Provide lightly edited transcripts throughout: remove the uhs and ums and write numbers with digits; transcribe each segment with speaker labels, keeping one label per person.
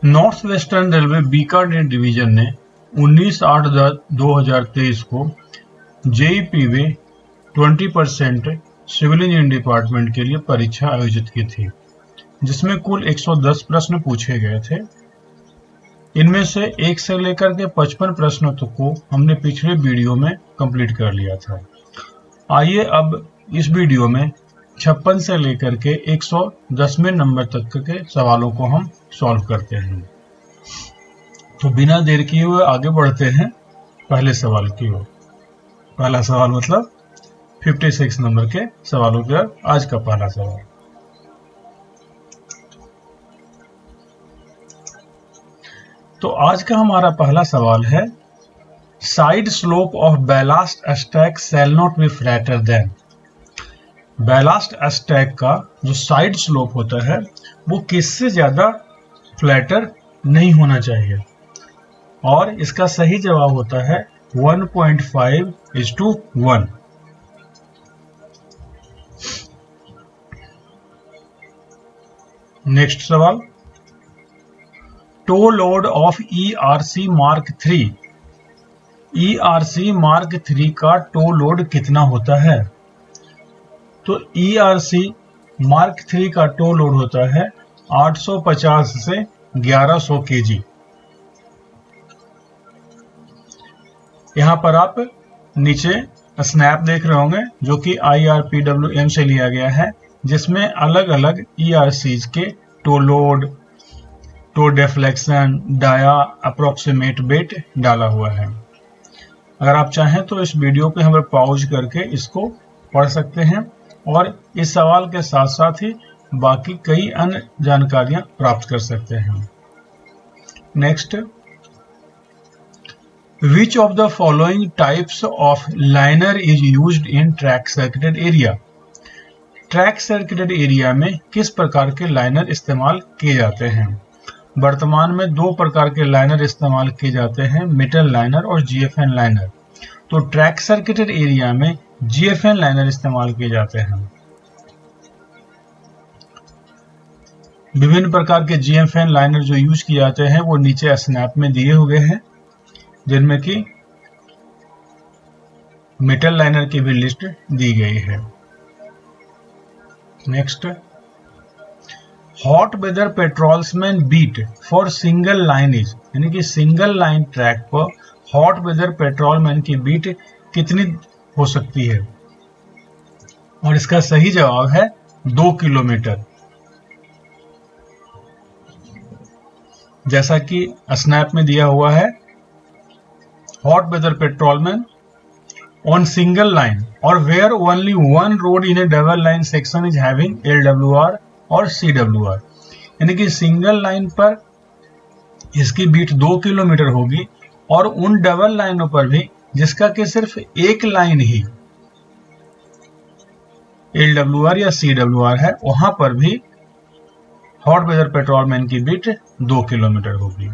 Speaker 1: North western railway Bikaner division ने 19/8/2023 को जेईपीवी 20% civil engineering department के लिए परीक्षा आयोजित की थी, जिसमें कुल 110 प्रश्न पूछे गए थे। इनमें से 1 से लेकर के 55 प्रश्नों तक को हमने पिछले वीडियो में कंप्लीट कर लिया था। आइए अब इस वीडियो में 56 से लेकर के 110वें नंबर तक के सवालों को हम सॉल्व करते हैं। तो बिना देर किए हुए आगे बढ़ते हैं पहले सवाल की ओर। पहला सवाल मतलब 56 नंबर के सवालों का आज का पहला सवाल। तो आज का हमारा पहला सवाल है, side slope of ballast stack shall not be flatter than. Ballast stack का जो साइड स्लोप होता है वो किससे ज्यादा फ्लैटर नहीं होना चाहिए, और इसका सही जवाब होता है 1.5:1। नेक्स्ट सवाल, toe load of ERC Mark III। ERC Mark III का टो लोड कितना होता है? तो ERC Mark III का टो लोड होता है 850 से 1100 kg। यहाँ पर आप नीचे स्नैप देख रहे होंगे जो कि IRPWM से लिया गया है, जिसमें अलग अलग ERCs के toe load, toe deflection, dia, approximate weight डाला हुआ है। अगर आप चाहें तो इस वीडियो पे हम पॉज करके इसको पढ़ सकते हैं और इस सवाल के साथ साथ ही बाकी कई अन्य जानकारियां प्राप्त कर सकते हैं। Next, Which of the following types of liner is used in track circuited area? Track circuited area में किस प्रकार के लाइनर इस्तेमाल किए जाते हैं? वर्तमान में 2 प्रकार के लाइनर इस्तेमाल किए जाते हैं, मेटल लाइनर और GFN लाइनर। तो ट्रैक सर्किटेड एरिया में GFN लाइनर इस्तेमाल किए जाते हैं। विभिन्न प्रकार के GFN लाइनर जो यूज किए जाते हैं वो नीचे स्नैप में दिए हुए हैं, जिनमें कि मेटल लाइनर की भी लिस्ट दी गई है। Next, hot weather patrolsman beat for single line is, यानी कि सिंगल लाइन ट्रैक पर हॉट वेदर पेट्रोलमैन की बीट कितनी हो सकती है? और इसका सही जवाब है 2 किलोमीटर। जैसा कि स्नैप में दिया हुआ है, hot weather patrolman on single line or where only one road in a double line section is having LWR और CWR, यानी कि सिंगल लाइन पर इसकी बीट 2 किलोमीटर होगी और उन डबल लाइनों पर भी जिसका कि सिर्फ एक लाइन ही LWR या CWR है, वहां पर भी हॉट वेदर पेट्रोलमैन की बीट 2 किलोमीटर होगी।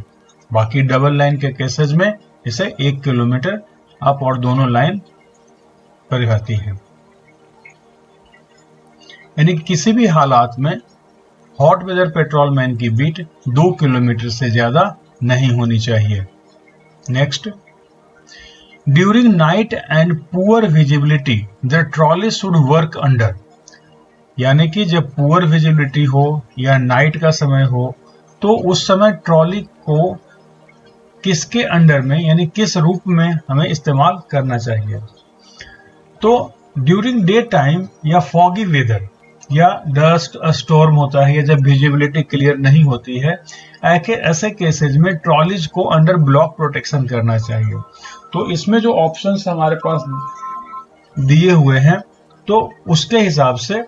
Speaker 1: बाकी डबल लाइन के केसेस में इसे 1 किलोमीटर अप और दोनों लाइन परिभाती है। यानी किसी भी हालात में हॉट वेदर पेट्रोलमैन की बीट 2 किलोमीटर से ज्यादा नहीं होनी चाहिए। Next, during night and poor visibility the trolley should work under, यानी कि जब पुअर विजिबिलिटी हो या नाइट का समय हो तो उस समय ट्रॉली को किसके अंडर में, यानी किस रूप में हमें इस्तेमाल करना चाहिए? तो ड्यूरिंग डे टाइम या फॉगी वेदर या डस्ट स्टॉर्म होता है या जब विजिबिलिटी क्लियर नहीं होती है, ऐसे केसेज में ट्रॉलीज को अंडर ब्लॉक प्रोटेक्शन करना चाहिए। तो इसमें जो ऑप्शंस हमारे पास दिए हुए हैं तो उसके हिसाब से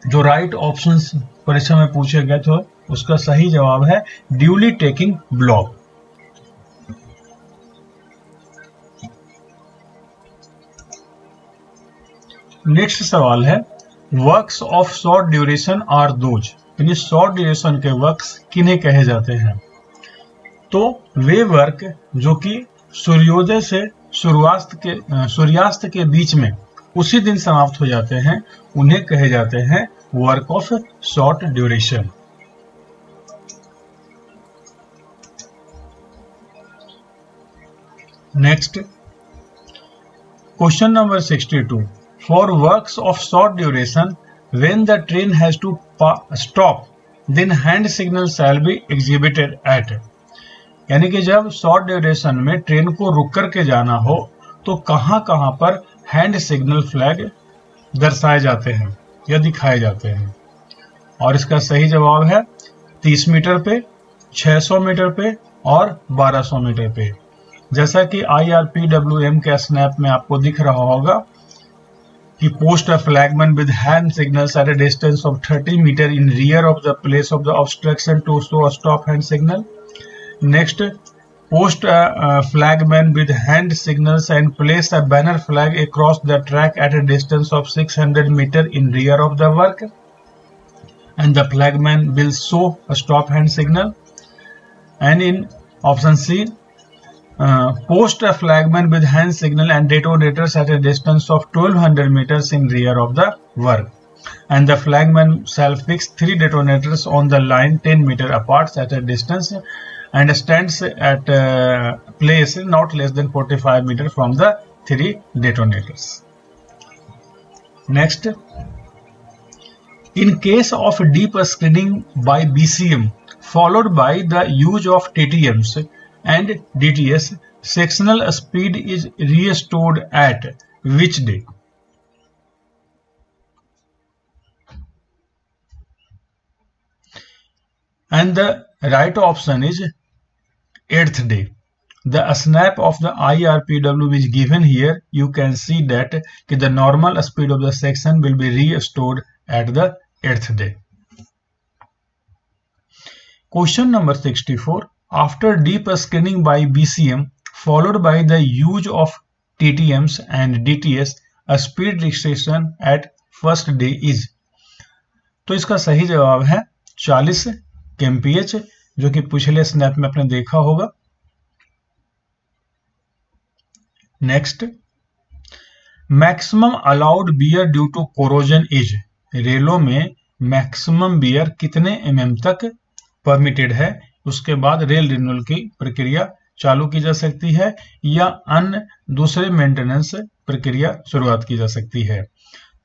Speaker 1: जो राइट ऑप्शंस परीक्षा में पूछे गए थे उसका सही जवाब है ड्यूली टेकिंग ब्लॉक। नेक्स्ट सवाल है, works of short duration are those, यानी शॉर्ट ड्यूरेशन के वर्क्स किन्हें कहे जाते हैं? तो वे वर्क जो कि सूर्योदय से सूर्यास्त के बीच में उसी दिन समाप्त हो जाते हैं, उन्हें कहे जाते हैं work of short duration. Next question number 62 for works of short duration when the train has to stop then hand signal shall be exhibited at, यानी कि जब शॉर्ट ड्यूरेशन में ट्रेन को रुक करके जाना हो तो कहां कहां पर हैंड सिग्नल फ्लैग दर्शाए जाते हैं या दिखाए जाते हैं। और इसका सही जवाब है 30 मीटर पे, 600 मीटर पे और 1200 मीटर पे। जैसा कि IRPWM के स्नैप में आपको दिख रहा होगा कि post a flagman with hand signals at a distance of 30 metre in rear of the place of the obstruction to show a stop hand signal. Next, post a flagman with hand signals and place a banner flag across the track at a distance of 600 meter in rear of the work, and the flagman will show a stop hand signal. And in option C, post a flagman with hand signal and detonators at a distance of 1200 meters in rear of the work, and the flagman shall fix 3 detonators on the line 10 meter apart at a distance and stands at a place not less than 45 meters from the 3 detonators. Next, in case of deep screening by BCM followed by the use of TTMs and DTS, sectional speed is restored at which day? And the right option is 8th day. The snap of the IRPW is given here. You can see that the normal speed of the section will be restored at the 8th day. Question number 64. After deep screening by BCM followed by the use of TTMs and DTS, a speed restriction at first day is. तो इसका सही जवाब है 40 kmph, जो कि पिछले snap में आपने देखा होगा। Next, maximum allowed wear due to corrosion is. रेलों में मैक्सिमम बियर कितने mm तक परमिटेड है, उसके बाद रेल रिन्यूअल की प्रक्रिया चालू की जा सकती है या अन्य दूसरे मेंटेनेंस प्रक्रिया शुरुआत की जा सकती है।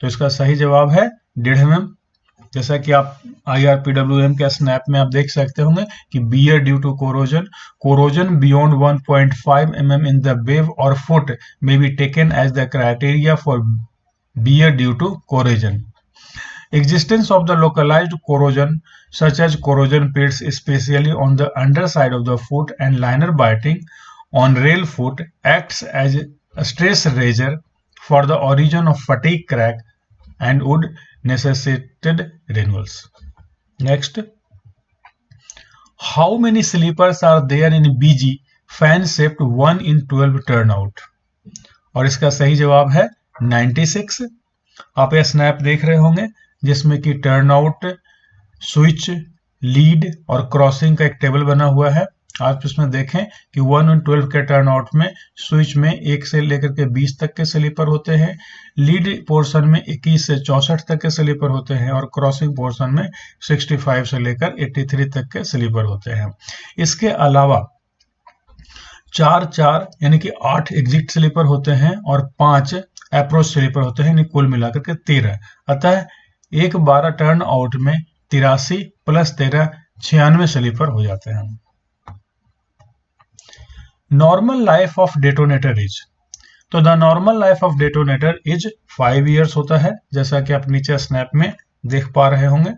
Speaker 1: तो इसका सही जवाब है 1.5 mm। जैसा कि आप IRPWM के स्नैप में आप देख सकते होंगे कि wear due to corrosion beyond 1.5 mm in the web और foot may be taken as the criteria for beer due to corrosion. Existence of the localized corrosion such as corrosion pits especially on the underside of the foot and liner biting on rail foot acts as a stress raiser for the origin of fatigue crack and would necessitate renewals. Next, how many sleepers are there in BG fan shaped 1 in 12 turnout? और इसका सही जवाब है 96। आप यह snap देख रहे होंगे जिसमें कि टर्नआउट, स्विच, लीड और क्रॉसिंग का एक टेबल बना हुआ है। आप इसमें देखें कि 1 in 12 के टर्नआउट में स्विच में 1 से लेकर के 20 तक के स्लीपर होते हैं, लीड पोर्शन में 21 से 64 तक के स्लीपर होते हैं और क्रॉसिंग पोर्शन में 65 से लेकर 83 तक के स्लीपर होते हैं। इसके अलावा 4 यानी कि 8 एग्जिट स्लीपर होते हैं और 5 अप्रोच स्लीपर होते हैं, यानी कुल मिलाकर के 13। अतः एक 12 टर्न आउट में 83 + 13 96 स्लीपर हो जाते हैं। Normal life of detonator is. तो the normal life of detonator is 5 years होता है, जैसा कि आप नीचे स्नैप में देख पा रहे होंगे।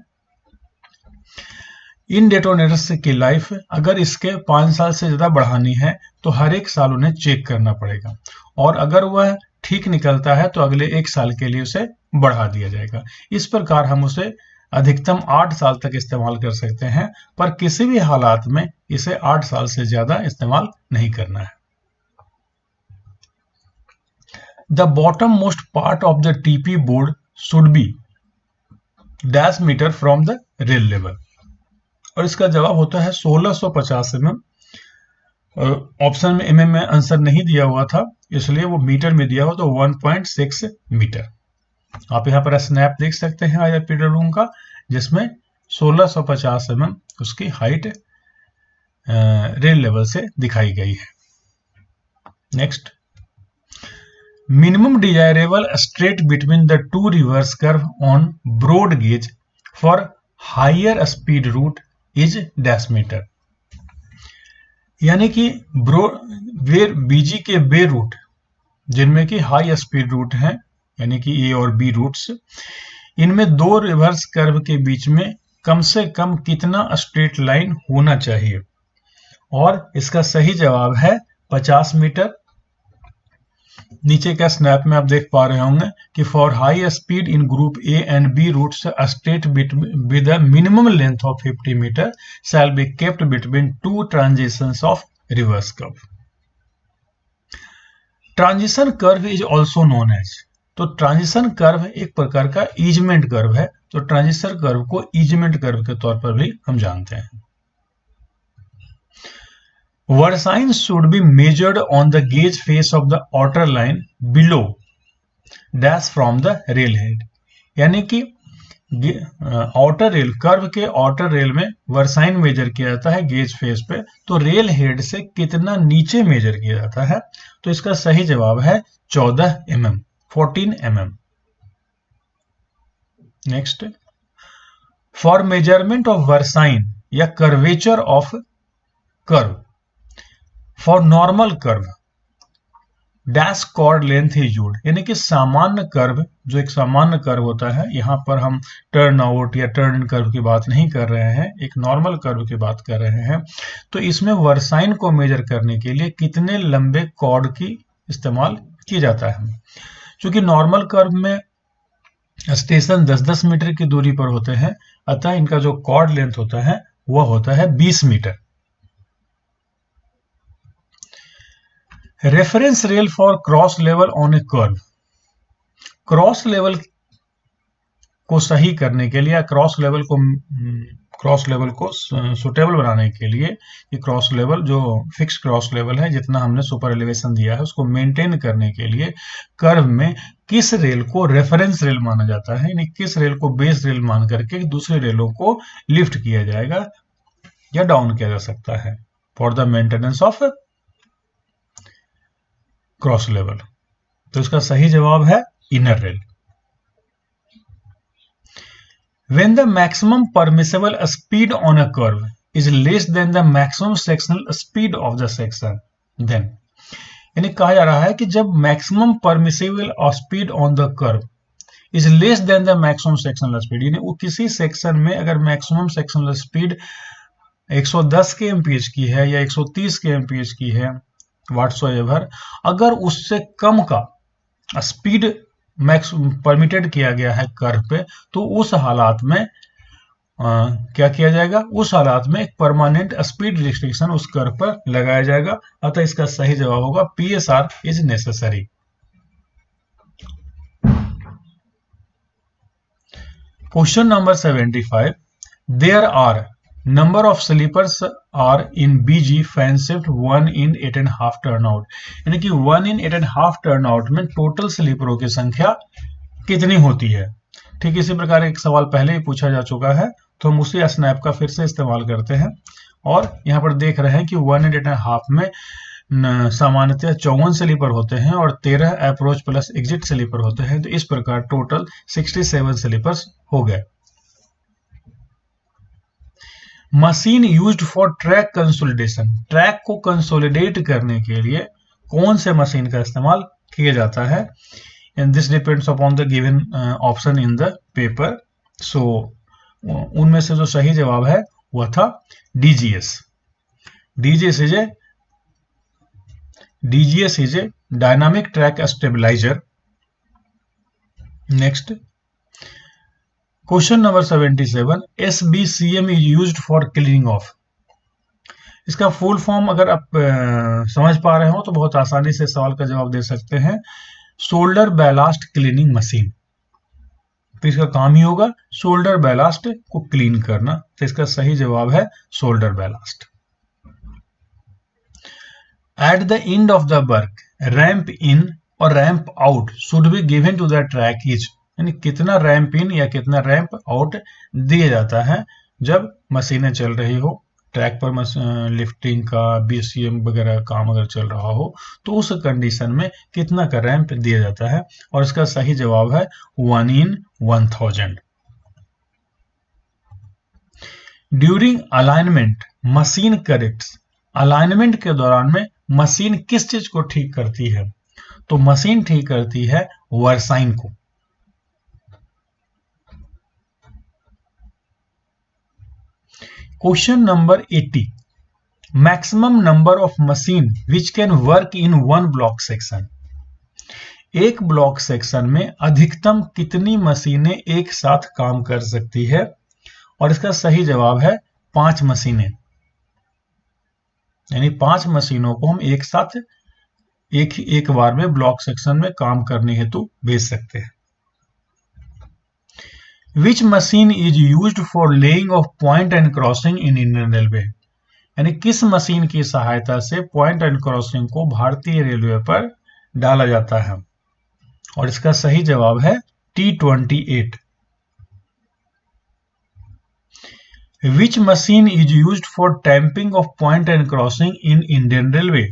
Speaker 1: इन डेटोनेटर्स की लाइफ अगर इसके 5 साल से ज्यादा बढ़ानी है तो हर एक साल उन्हें चेक करना पड़ेगा, और अगर वह ठीक निकलता है तो अगले 1 साल के लिए उसे बढ़ा दिया जाएगा। इस प्रकार हम उसे अधिकतम 8 साल तक इस्तेमाल कर सकते हैं, पर किसी भी हालात में इसे 8 साल से ज्यादा इस्तेमाल नहीं करना है। The bottom most part of the TP board should be dash metre from the rail level, और इसका जवाब होता है 1650 mm। ऑप्शन में mm में आंसर नहीं दिया हुआ था, इसलिए वो मीटर में दिया हुआ, तो 1.6 मीटर। आप यहाँ पर स्नैप देख सकते हैं IRPWM का, जिसमें 1650 mm उसकी हाइट रेल लेवल से दिखाई गई है। Next, minimum desirable straight between the two reverse curve on broad gauge for higher speed route is dash meter। यानी कि बीजी के वे रूट जिनमें कि हाई स्पीड रूट हैं, यानी कि ए और बी रूट्स, इनमें दो रिवर्स कर्व के बीच में कम से कम कितना स्ट्रेट लाइन होना चाहिए, और इसका सही जवाब है 50 मीटर। नीचे का स्नैप में आप देख पा रहे होंगे कि for high speed in group A and B routes straight with a minimum length of 50 metre shall be kept between two transitions of reverse curve. Transition curve is also known as, तो transition curve एक प्रकार का easement curve है, तो transition curve को easement curve के तौर पर भी हम जानते हैं। Versine should be measured on the gauge face of the outer line below dash from the rail head। यानी कि आउटर रेल कर्व के आउटर रेल में वर्साइन मेजर किया जाता है गेज फेस पे, तो रेल हेड से कितना नीचे मेजर किया जाता है, तो इसका सही जवाब है 14 mm, 14 mm। Next, for measurement of versine या curvature of curve for normal curve dash chord length is used. यानी कि सामान्य कर्व, जो एक सामान्य कर्व होता है, यहां पर हम टर्न आउट या टर्न इन कर्व की बात नहीं कर रहे हैं, एक नॉर्मल कर्व की बात कर रहे हैं, तो इसमें वर्साइन को मेजर करने के लिए कितने लंबे कॉर्ड की इस्तेमाल किया जाता है। क्योंकि नॉर्मल कर्व में स्टेशन 10-10 मीटर की दूरी पर होते हैं, अतः इनका जो कॉर्ड लेंथ होता है वह होता है 20 metre. Reference rail for cross level on a curve, cross level को सही करने के लिए या क्रॉस लेवल को सुटेबल बनाने के लिए, ये क्रॉस लेवल जो फिक्स क्रॉस लेवल है, जितना हमने सुपर एलिवेशन दिया है उसको मेंटेन करने के लिए कर्व में किस रेल को रेफरेंस रेल माना जाता है, यानी किस रेल को बेस रेल मान करके दूसरे रेलों को लिफ्ट किया जाएगा या डाउन किया जा सकता है for the maintenance of cross level. तो इसका सही जवाब है inner rail. When the maximum permissible speed on a curve is less than the maximum sectional speed of the section, then यानी कहा जा रहा है कि जब maximum permissible speed on the curve is less than the maximum sectional speed, यानी वो किसी सेक्शन में अगर maximum sectional speed 110 kmph की है या 130 kmph की है, व्हाटसोएवर, अगर उससे कम का स्पीड मैक्स परमिटेड किया गया है कर्व पे, तो उस हालात में क्या किया जाएगा, उस हालात में एक परमानेंट स्पीड रिस्ट्रिक्शन उस कर्व पर लगाया जाएगा। अतः इसका सही जवाब होगा PSR is necessary. Question number 75, there are number of sleepers are in BG fan shaped 1 in 8.5 turnout, यानी कि 1 in 8.5 टर्नआउट में टोटल स्लीपरों की संख्या कितनी होती है। ठीक इसी प्रकार एक सवाल पहले ही पूछा जा चुका है, तो हम उसी स्नैप का फिर से इस्तेमाल करते हैं, और यहाँ पर देख रहे हैं कि 1 in 8.5 में सामान्यतः 54 स्लीपर होते हैं और 13 अप्रोच प्लस एग्जिट स्लीपर होते हैं, तो इस प्रकार टोटल 67 स्लीपर्स हो गए। Machine used for track consolidation, track को कंसोलिडेट करने के लिए कौन से मशीन का इस्तेमाल किया जाता है, and this depends upon the given option in the paper. So उनमें से जो सही जवाब है वह था DGS। DGS is a dynamic track stabiliser. Next, question number 77, SBCM is used for cleaning of, इसका फुल फॉर्म अगर आप समझ पा रहे हो तो बहुत आसानी से सवाल का जवाब दे सकते हैं, शोल्डर बैलास्ट क्लीनिंग मशीन। तो इसका काम ही होगा शोल्डर बैलास्ट को क्लीन करना, तो इसका सही जवाब है shoulder ballast. At the end of the work ramp in और ramp out should be given to the track is, यानी कितना रैंप इन या कितना रैंप आउट दिया जाता है जब मशीनें चल रही हो ट्रैक पर लिफ्टिंग का BCM वगैरह काम अगर चल रहा हो तो उस कंडीशन में कितना का रैंप दिया जाता है, और इसका सही जवाब है 1/1000। During alignment machine corrects, alignment के दौरान में मशीन किस चीज को ठीक करती है? तो मशीन ठीक करती है वर्साइन को। Question number 80, maximum number of machine which can work in one block section. एक ब्लॉक सेक्शन में अधिकतम कितनी मशीनें एक साथ काम कर सकती है? और इसका सही जवाब है 5 मशीनें, यानी 5 मशीनों को हम एक साथ एक बार में ब्लॉक सेक्शन में काम करने हेतु भेज सकते हैं। विच machine is used for laying of point and crossing in Indian railway, यानी किस मशीन की सहायता से पॉइंट एंड क्रॉसिंग को भारतीय रेलवे पर डाला जाता है? और इसका सही जवाब है T28। Which machine is used for tamping of point and crossing in Indian railway,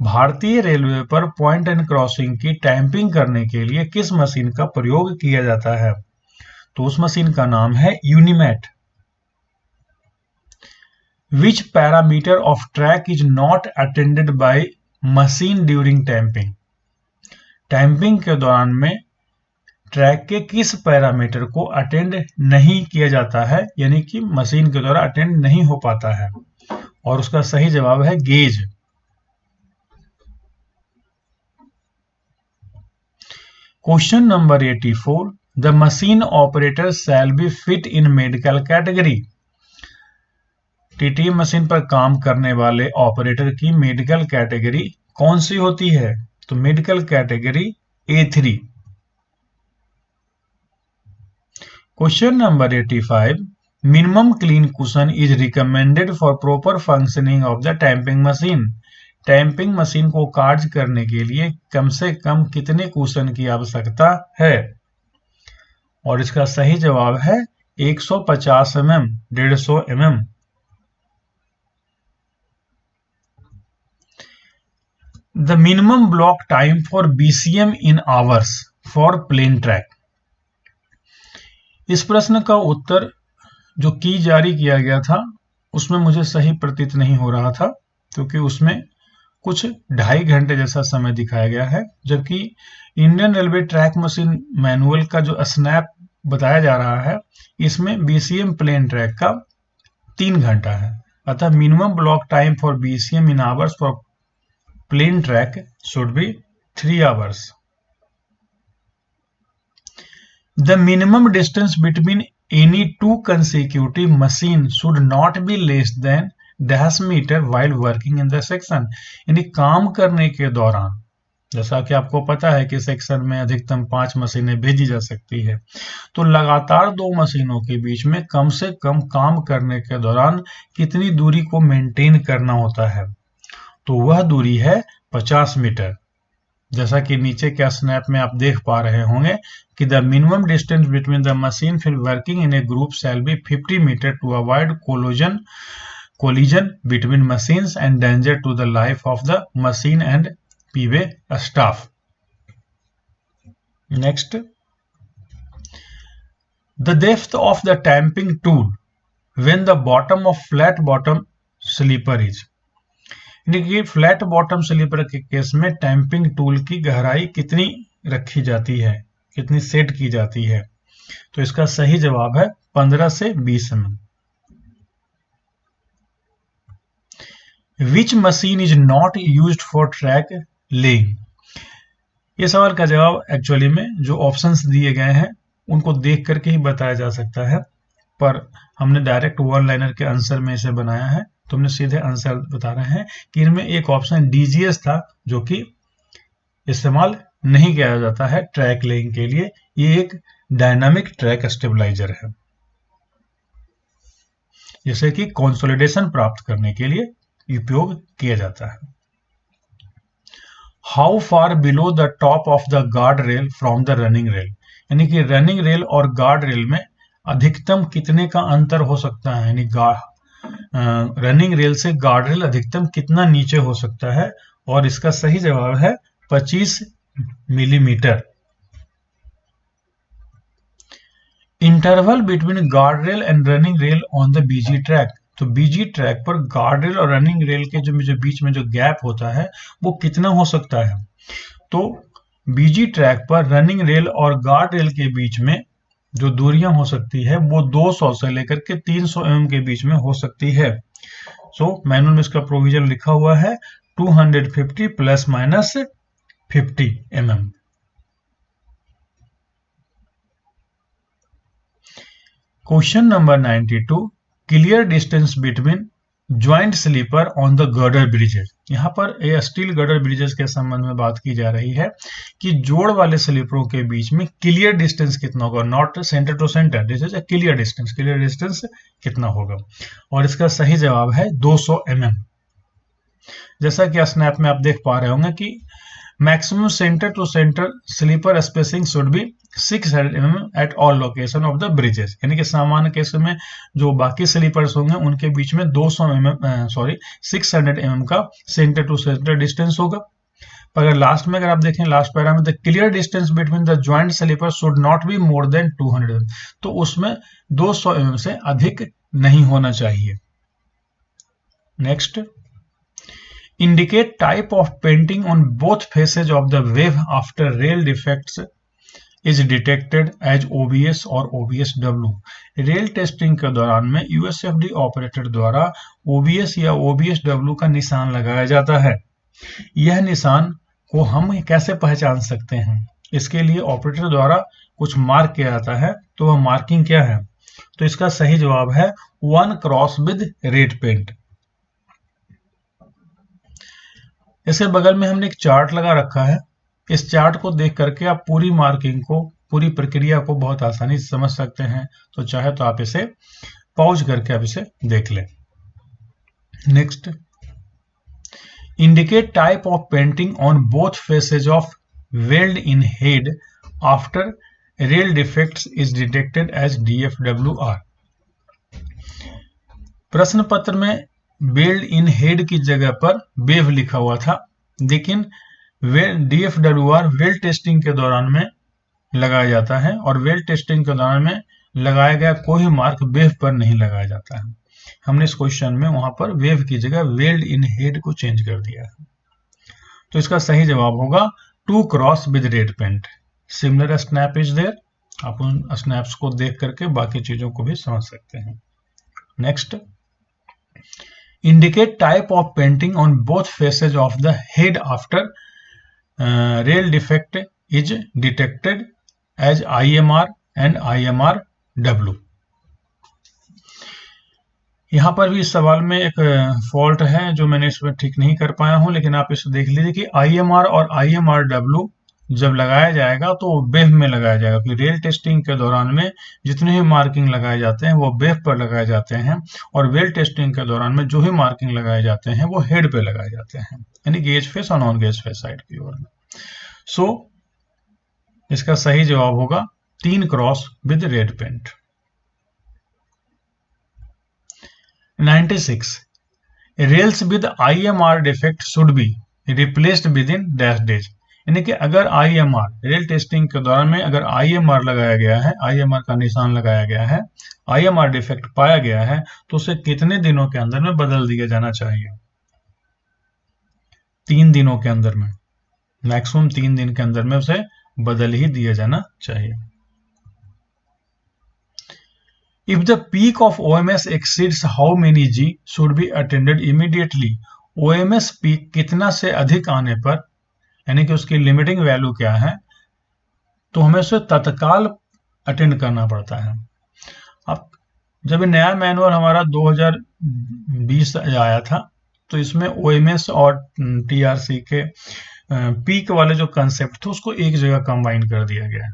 Speaker 1: भारतीय रेलवे पर पॉइंट एंड क्रॉसिंग की टैंपिंग करने के लिए किस मशीन का प्रयोग किया जाता है? तो उस मशीन का नाम है Unimat. Which parameter of track is not attended by machine during tamping, tamping के दौरान में ट्रैक के किस पैरामीटर को अटेंड नहीं किया जाता है, यानी कि मशीन के द्वारा अटेंड नहीं हो पाता है? और उसका सही जवाब है gauge. Question number 84, the machine operator shall be fit in medical category. TT machine पर काम करने वाले ऑपरेटर की मेडिकल कैटेगरी कौन सी होती है? तो medical category A3। Question number 85, minimum clean cushion is recommended for proper functioning of the tamping machine, tamping machine को कार्य करने के लिए कम से कम कितने कुशन की आवश्यकता है? और इसका सही जवाब है 150 mm, 150 mm। The minimum block time for BCM in hours for plain track, इस प्रश्न का उत्तर जो की जारी किया गया था उसमें मुझे सही प्रतीत नहीं हो रहा था, क्योंकि उसमें कुछ 2.5 घंटे जैसा समय दिखाया गया है, जबकि Indian railway track machine manual का जो स्नैप बताया जा रहा है इसमें BCM प्लेन ट्रैक का 3 घंटा है। अतः minimum block time for BCM in hours for plain track should be 3 hours। The minimum distance between any two consecutive machines should not be less than dash meter while working in the section, यानी काम करने के दौरान, जैसा कि आपको पता है कि सेक्शन में अधिकतम 5 मशीनें भेजी जा सकती है, तो लगातार 2 मशीनों के बीच में कम से कम काम करने के दौरान कितनी दूरी को मेंटेन करना होता है? तो वह दूरी है 50 मीटर। जैसा कि नीचे के स्नैप में आप देख पा रहे होंगे कि the minimum distance between the machine फिर working in a group shall be 50 metre to avoid collision between machines and danger to the life of the machine and P way staff. Next, the depth of the tamping tool when the bottom of flat bottom sleeper is, देखिए flat bottom sleeper के case में tamping tool की गहराई कितनी रखी जाती है, कितनी सेट की जाती है? तो इसका सही जवाब है 15 से 20 mm। Which machine is not used for track laying, ये सवाल का जवाब एक्चुअली में जो ऑप्शंस दिए गए हैं उनको देख करके ही बताया जा सकता है, पर हमने डायरेक्ट वन लाइनर के आंसर में इसे बनाया है, तो हमने सीधे आंसर बता रहे हैं कि इनमें एक ऑप्शन DGS था जो कि इस्तेमाल नहीं किया जाता है ट्रैक लेइंग के लिए। ये एक डायनामिक ट्रैक स्टेबलाइजर है, जिसे कि कंसोलिडेशन प्राप्त करने के लिए उपयोग किया जाता है। How far below the top of the guard rail from the running rail, यानी कि रनिंग रेल और गार्ड रेल में अधिकतम कितने का अंतर हो सकता है, यानी रनिंग रेल से गार्ड रेल अधिकतम कितना नीचे हो सकता है, और इसका सही जवाब है 25 millimetre. Interval between guard rail and running rail on the BG track, तो बीजी ट्रैक पर गार्ड रेल और रनिंग रेल के जो बीच में जो गैप होता है वो कितना हो सकता है। तो बीजी ट्रैक पर रनिंग रेल और गार्ड रेल के बीच में जो दूरियां हो सकती है वो 200 से लेकर के 300 mm के बीच में हो सकती है। सो मैनुअल में इसका प्रोविजन लिखा हुआ है 250 plus minus 50 mm। Question number 92, clear distance between joint sleeper on the girder bridges. यहाँ पर स्टील गर्डर ब्रिजेस के संबंध में बात की जा रही है कि जोड़ वाले स्लीपरों के बीच में क्लियर डिस्टेंस कितना होगा, not centre to centre, this is clear distance कितना होगा, और इसका सही जवाब है 200 mm। जैसा कि स्नैप में आप देख पा रहे होंगे कि maximum centre to centre sleeper spacing should be 600 mm at all location of the bridges, यानी कि सामान्य केस में जो बाकी स्लीपर्स होंगे उनके बीच में 600 mm का सेंटर टू सेंटर डिस्टेंस होगा। पर अगर लास्ट में अगर आप देखें लास्ट पैरा में, the clear distance between the joint sleeper should not be more than 200 mm, तो उसमें 200 mm से अधिक नहीं होना चाहिए। Next, indicate type of painting on both faces of the wave after rail defects is detected as OBS और OBSW। Rail testing के दौरान में USFD ऑपरेटर द्वारा OBS या OBSW का निशान लगाया जाता है। यह निशान को हम कैसे पहचान सकते हैं, इसके लिए ऑपरेटर द्वारा कुछ मार्क किया जाता है, तो वह मार्किंग क्या है, तो इसका सही जवाब है 1 क्रॉस विद रेड पेंट। इसके बगल में हमने एक चार्ट लगा रखा है, इस चार्ट को देख करके आप पूरी मार्किंग को, पूरी प्रक्रिया को बहुत आसानी से समझ सकते हैं, तो चाहे तो आप इसे पॉज करके आप इसे देख लें। Next, indicate type of painting on both faces of weld in head after rail defects is detected as DFWR। प्रश्न पत्र में वेल्ड इन हेड की जगह पर वेव लिखा हुआ था, लेकिन DFWR वेल टेस्टिंग के दौरान में लगाया जाता है, और वेल टेस्टिंग के दौरान में लगाया गया कोई मार्क वेव पर नहीं लगाया जाता है। हमने इस क्वेश्चन में वहां पर वेव की जगह वेल्ड इन हेड को चेंज कर दिया है, तो इसका सही जवाब होगा 2 cross with red paint. Similar snap is there, आप उन स्नैप्स को देख करके बाकी चीजों को भी समझ सकते हैं। Next, indicate type of painting on both faces of the head after rail defect is detected as IMR and IMRW। यहाँ पर भी इस सवाल में एक फॉल्ट है जो मैंने इसमें ठीक नहीं कर पाया हूं, लेकिन आप इसे देख लीजिए कि IMR और IMRW जब लगाया जाएगा तो वेव में लगाया जाएगा, क्योंकि रेल टेस्टिंग के दौरान में जितने भी मार्किंग लगाए जाते हैं वो वेव पर लगाए जाते हैं, और वेल टेस्टिंग के दौरान में जो भी मार्किंग लगाए जाते हैं वो हेड पे लगाए जाते हैं, यानी गेज फेस और नॉन गेज फेस साइड की ओर में। सो इसका सही जवाब होगा 3 cross with red paint. 96, rails with IMR defect should be replaced with in dash days, यानी कि अगर IMR रेल टेस्टिंग के दौरान में अगर IMR लगाया गया है, IMR का निशान लगाया गया है, IMR डिफेक्ट पाया गया है, तो उसे कितने दिनों के अंदर में बदल दिया जाना चाहिए। 3 दिनों के अंदर में, मैक्सिमम 3 दिन के अंदर में उसे बदल ही दिया जाना चाहिए। If the peak of OMS exceeds how many G should be attended immediately। OMS peak कितना से अधिक आने पर, यानी कि उसकी लिमिटिंग वैल्यू क्या है, तो हमें उसे तत्काल अटेंड करना पड़ता है। अब जब नया मैनुअल हमारा 2020 आया था, तो इसमें OMS और TRC के पीक वाले जो कंसेप्ट थे उसको एक जगह कंबाइन कर दिया गया है।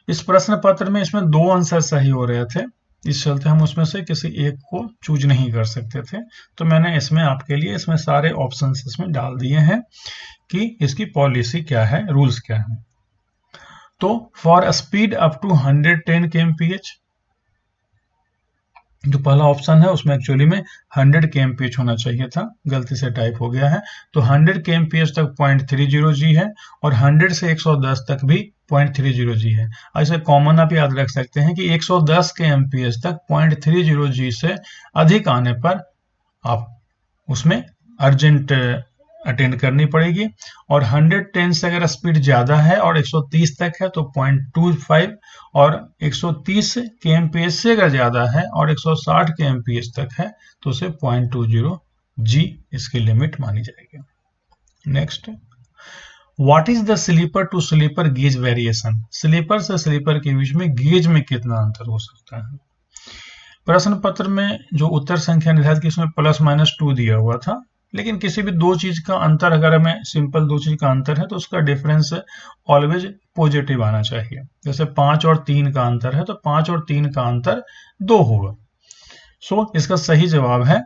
Speaker 1: इस प्रश्न पत्र में इसमें 2 आंसर सही हो रहे थे, इस चलते हम उसमें से किसी एक को चूज नहीं कर सकते थे, तो मैंने इसमें आपके लिए इसमें सारे ऑप्शंस इसमें डाल दिए हैं कि इसकी पॉलिसी क्या है, रूल्स क्या है। तो for speed up to 110 kmph जो पहला ऑप्शन है उसमें एक्चुअली में 100 kmph होना चाहिए था, गलती से टाइप हो गया है। तो 100 kmph तक 0.30 G है और 100 से 110 तक भी 0.30 G है। ऐसे कॉमन आप याद रख सकते हैं कि 110 kmph तक 0.30 G से अधिक आने पर आप उसमें अर्जेंट अटेंड करनी पड़ेगी। और 110 से अगर स्पीड ज्यादा है और 130 तक है तो 0.25, और 130 kmph से अगर ज्यादा है और 160 kmph तक है तो उसे 0.20 G इसकी लिमिट मानी जाएगी। Next, what is the sleeper to sleeper gauge variation? Sleeper से स्लीपर के बीच में गेज में कितना अंतर हो सकता है? प्रश्न पत्र में जो उत्तर संख्या निर्धारित की उसमें +-2 दिया हुआ था, लेकिन किसी भी दो चीज का अंतर, अगर हमें सिंपल दो चीज का अंतर है तो उसका डिफरेंस ऑलवेज पॉजिटिव आना चाहिए। जैसे 5 और 3 का अंतर है तो 5 और 3 का अंतर 2 होगा। सो इसका सही जवाब है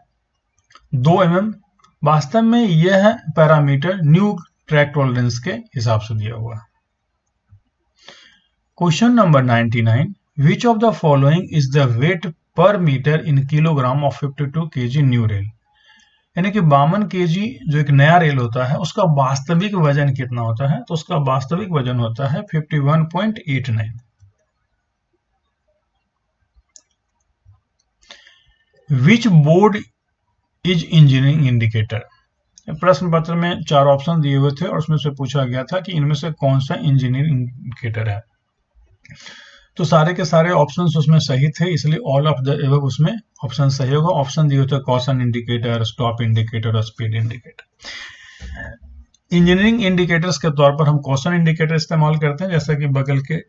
Speaker 1: 2 mm। वास्तव में यह पैरामीटर न्यू ट्रैक टॉलरेंस के हिसाब से दिया हुआ है। Question number 99, which of the following is the weight per metre in kilogram of 52 kg new rail? यानी कि 52 kg जो एक नया रेल होता है उसका वास्तविक वजन कितना होता है? तो उसका वास्तविक वजन होता है 51.89। विच बोर्ड इज इंजीनियरिंग इंडिकेटर? प्रश्न पत्र में 4 ऑप्शन दिए हुए थे और उसमें से पूछा गया था कि इनमें से कौन सा इंजीनियरिंग इंडिकेटर है। तो सारे के सारे ऑप्शंस उसमें सही थे, इसलिए ऑल ऑफ द एबव उसमें ऑप्शन सही होगा। ऑप्शन दिए थे कॉशन इंडिकेटर, स्टॉप इंडिकेटर और स्पीड इंडिकेटर। इंजीनियरिंग इंडिकेटर्स के तौर पर हम कॉशन इंडिकेटर इस्तेमाल करते हैं, जैसा कि बगल के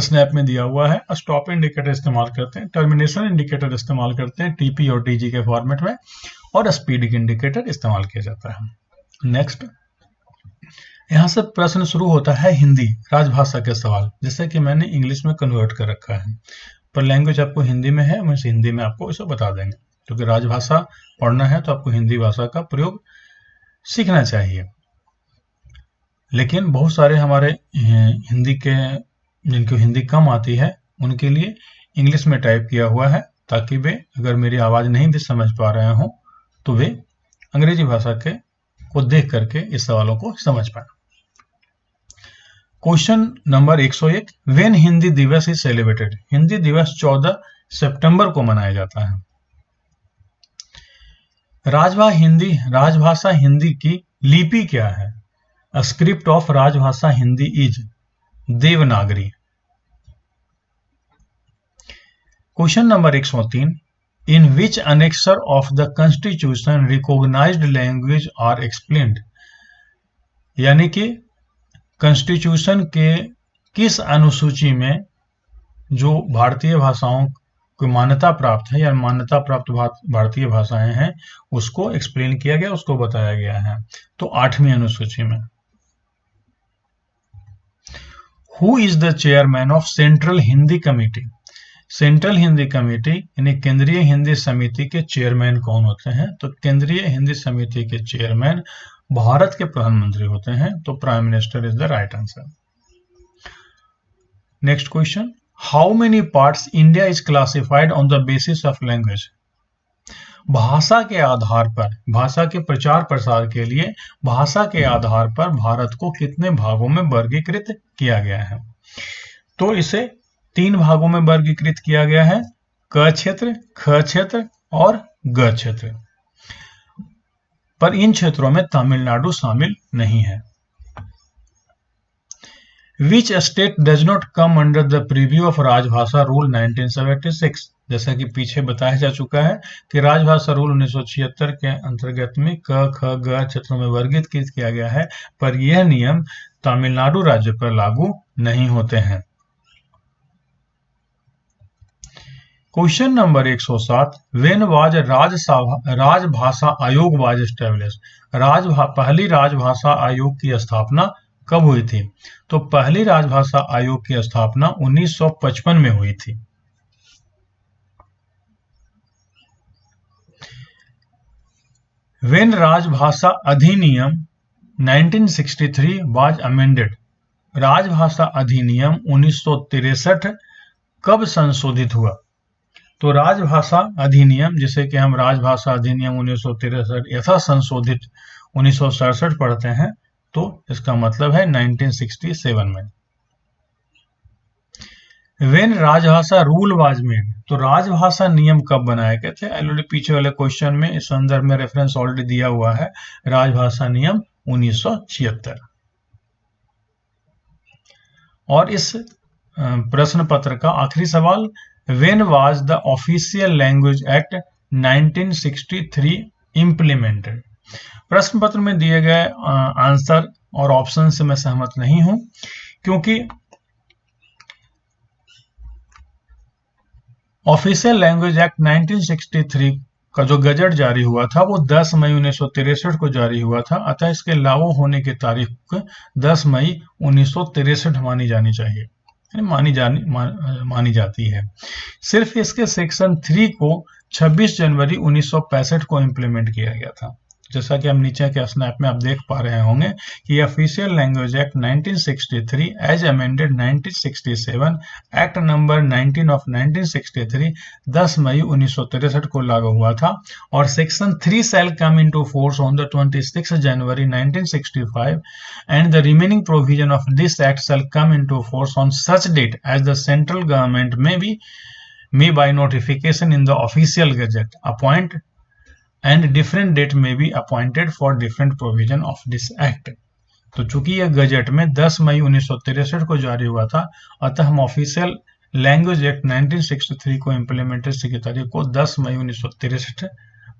Speaker 1: स्नैप में दिया हुआ है। स्टॉप इंडिकेटर इस्तेमाल करते हैं, टर्मिनेशन इंडिकेटर इस्तेमाल करते हैं टीपी और टीजी के फॉर्मेट में, और स्पीड इंडिकेटर इस्तेमाल किया जाता है। नेक्स्ट, यहाँ से प्रश्न शुरू होता है हिंदी राजभाषा के सवाल, जैसे कि मैंने इंग्लिश में कन्वर्ट कर रखा है, पर लैंग्वेज आपको हिंदी में है, मुझे हिंदी में आपको इसे बता देंगे, क्योंकि राजभाषा पढ़ना है तो आपको हिंदी भाषा का प्रयोग सीखना चाहिए। लेकिन बहुत सारे हमारे हिंदी के जिनको हिंदी कम आती है उनके लिए इंग्लिश में टाइप किया हुआ है, ताकि वे अगर मेरी आवाज नहीं भी समझ पा रहे हों तो वे अंग्रेजी भाषा के को देख करके इस सवालों को समझ पाए। क्वेश्चन नंबर 101, व्हेन हिंदी दिवस इज सेलिब्रेटेड? हिंदी दिवस 14 सितंबर को मनाया जाता है। राजभाषा हिंदी की लिपि क्या है? स्क्रिप्ट ऑफ राजभाषा Hindi is Devanagari. Question number 103, in which annexure of the constitution recognised language are explained? यानी कि कॉन्स्टिट्यूशन के किस अनुसूची में जो भारतीय भाषाओं को मान्यता प्राप्त है या मान्यता प्राप्त भारतीय भाषाएं हैं उसको एक्सप्लेन किया गया, उसको बताया गया है? तो 8वीं अनुसूची में। Who is the chairman of central Hindi committee? Central Hindi committee यानी केंद्रीय हिंदी समिति के चेयरमैन कौन होते हैं? तो केंद्रीय हिंदी समिति के चेयरमैन भारत के प्रधानमंत्री होते हैं, तो prime minister is the right answer. Next question, how many parts India is classified on the basis of language? भाषा के आधार पर, भाषा के प्रचार प्रसार के लिए भाषा के आधार पर भारत को कितने भागों में वर्गीकृत किया गया है? तो इसे 3 भागों में वर्गीकृत किया गया है, क क्षेत्र, ख क्षेत्र और ग क्षेत्र। पर इन क्षेत्रों में तमिलनाडु शामिल नहीं है। Which state does not come under the preview of राजभाषा रूल 1976? जैसा कि पीछे बताया जा चुका है कि राजभाषा रूल 1976 के अंतर्गत में क, ख, ग क्षेत्रों में वर्गीकृत किया गया है, पर यह नियम तमिलनाडु राज्य पर लागू नहीं होते हैं। क्वेश्चन नंबर 107, व्हेन वाज राजभाषा आयोग वाज एस्टैब्लिश्ड? पहली राजभाषा आयोग की स्थापना कब हुई थी? तो पहली राजभाषा आयोग की स्थापना 1955 में हुई थी। व्हेन राजभाषा अधिनियम 1963 वाज अमेंडेड? राजभाषा अधिनियम 1963 कब संशोधित हुआ? तो राजभाषा अधिनियम, जिसे कि हम राजभाषा अधिनियम 1963 यथा संशोधित 1967 पढ़ते हैं, तो इसका मतलब है 1967 में। When राजभाषा रूल वाज मेड, तो राजभाषा नियम कब बनाए गए थे? ऑलरेडी पीछे वाले क्वेश्चन में इस संदर्भ में रेफरेंस ऑलरेडी दिया हुआ है, राजभाषा नियम 1976। और इस प्रश्न पत्र का आखिरी सवाल, When was the Official Language Act 1963 implemented? प्रश्न पत्र में दिए गए आंसर और ऑप्शन से मैं सहमत नहीं हूं, क्योंकि ऑफिशियल लैंग्वेज एक्ट 1963 का जो गजट जारी हुआ था वो 10 मई 1963 को जारी हुआ था, अतः इसके लागू होने की तारीख 10 मई 1963 मानी जानी चाहिए, मानी जाती है। सिर्फ इसके सेक्शन 3 को 26 जनवरी 1965 को इम्प्लीमेंट किया गया था। जैसा कि हम नीचे के स्नैप में आप देख पा रहे होंगे कि official language act 1963 as amended 1967 act number 19 of 1963 10 मई 1963 को लागू हुआ था, और section 3 shall come into force on the 26 January 1965 and the remaining provision of this act shall come into force on such date as the central government may by notification in the official gazette appoint and different date may be appointed for different provision of this act। तो चूंकि यह gazette में 10 मई 1963 को जारी हुआ था, अतः हम ऑफिशियल लैंग्वेज एक्ट 1963 को इम्प्लीमेंटेशन की तारीख को 10 मई 1963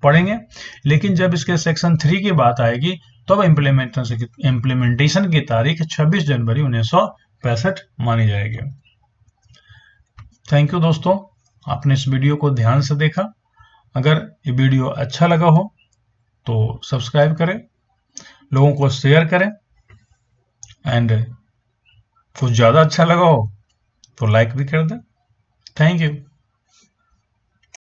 Speaker 1: पढ़ेंगे, लेकिन जब इसके सेक्शन 3 की बात आएगी तब इम्प्लीमेंटेशन की तारीख 26 जनवरी 1965 मानी जाएगी। थैंक यू दोस्तों, आपने इस वीडियो को ध्यान से देखा। अगर ये वीडियो अच्छा लगा हो तो सब्सक्राइब करें, लोगों को शेयर करें, एंड कुछ ज़्यादा अच्छा लगा हो तो लाइक भी कर दें। Thank you.